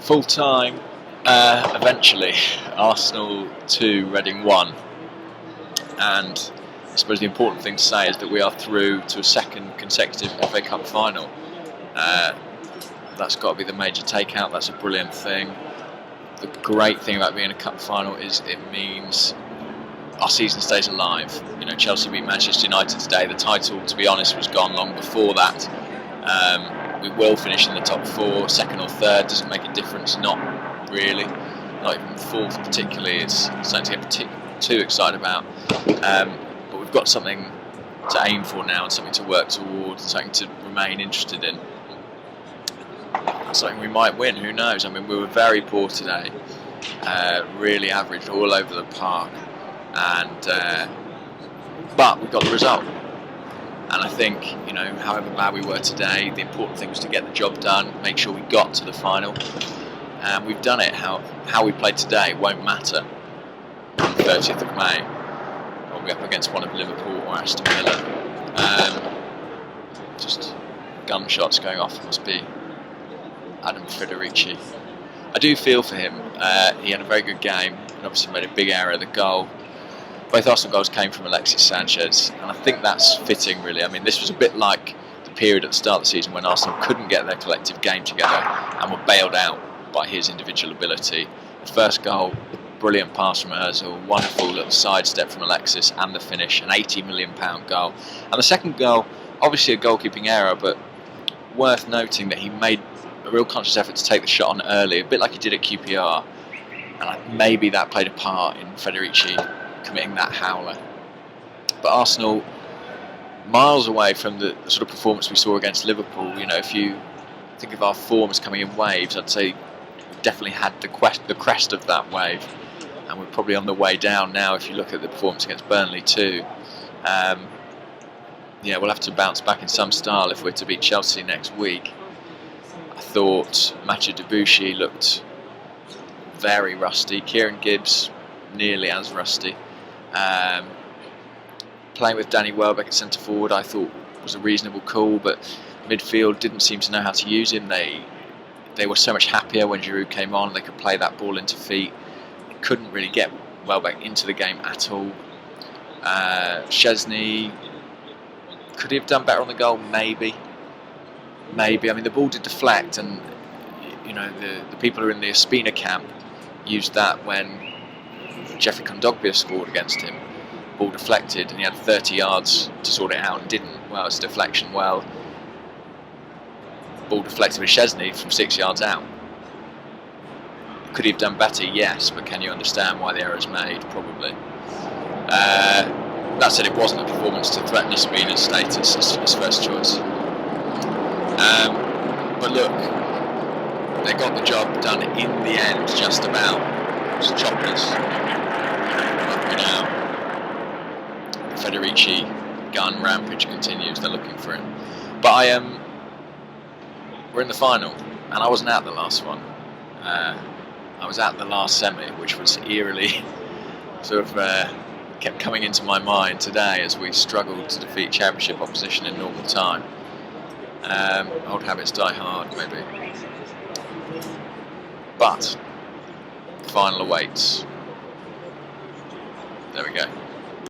Full time, eventually, Arsenal 2, Reading 1. And I suppose the important thing to say is that we are through to a second consecutive FA Cup final. That's got to be the major takeout. That's a brilliant thing. The great thing about being a cup final is it means our season stays alive. You know, Chelsea beat Manchester United today. The title, to be honest, was gone long before that. We will finish in the top 4, second or third, doesn't make a difference, not really. Not even fourth particularly, it's something to get too excited about. But we've got something to aim for now and something to work towards, something to remain interested in. Something we might win, who knows? I mean, we were very poor today, really average all over the park, and but we got the result. And I think, you know, however bad we were today, the important thing was to get the job done, make sure we got to the final. And we've done it. How we played today won't matter on the 30th of May. We'll be up against one of Liverpool or Aston Villa. Just gunshots going off. It must be Adam Federici. I do feel for him. He had a very good game and obviously made a big error. The goal. Both Arsenal goals came from Alexis Sanchez, and I think that's fitting, really. I mean, this was a bit like the period at the start of the season when Arsenal couldn't get their collective game together and were bailed out by his individual ability. The first goal, brilliant pass from Ozil, wonderful little sidestep from Alexis, and the finish, an £80 million goal. And the second goal, obviously a goalkeeping error, but worth noting that he made a real conscious effort to take the shot on early, a bit like he did at QPR, and maybe that played a part in Federici committing that howler. But Arsenal, miles away from the sort of performance we saw against Liverpool. You know, if you think of our forms coming in waves, I'd say we definitely had the crest of that wave, and we're probably on the way down now if you look at the performance against Burnley too. Yeah, we'll have to bounce back in some style if we're to beat Chelsea next week. I thought Mathieu Debuchy looked very rusty. Kieran Gibbs nearly as rusty. Playing with Danny Welbeck at centre forward, I thought was a reasonable call, but midfield didn't seem to know how to use him. They were so much happier when Giroud came on. They could play that ball into feet. They couldn't really get Welbeck into the game at all. Szczesny, could he have done better on the goal? Maybe. I mean, the ball did deflect, and you know the people who are in the Ospina camp used that when Jeffrey Kondogbia scored against him. Ball deflected and he had 30 yards to sort it out and didn't. Well, it's a deflection. Well, ball deflected with Szczesny from 6 yards out. Could he have done better? Yes, but can you understand why the error is made? Probably. That said, it wasn't a performance to threaten Ospina's status as first choice. But look, they got the job done in the end, just about. It's choppers. Now, Federici gun rampage continues. They're looking for him, but we're in the final, and I wasn't at the last one. I was at the last semi, which was eerily sort of kept coming into my mind today as we struggled to defeat Championship opposition in normal time. Old habits die hard, maybe, but the final awaits. There we go.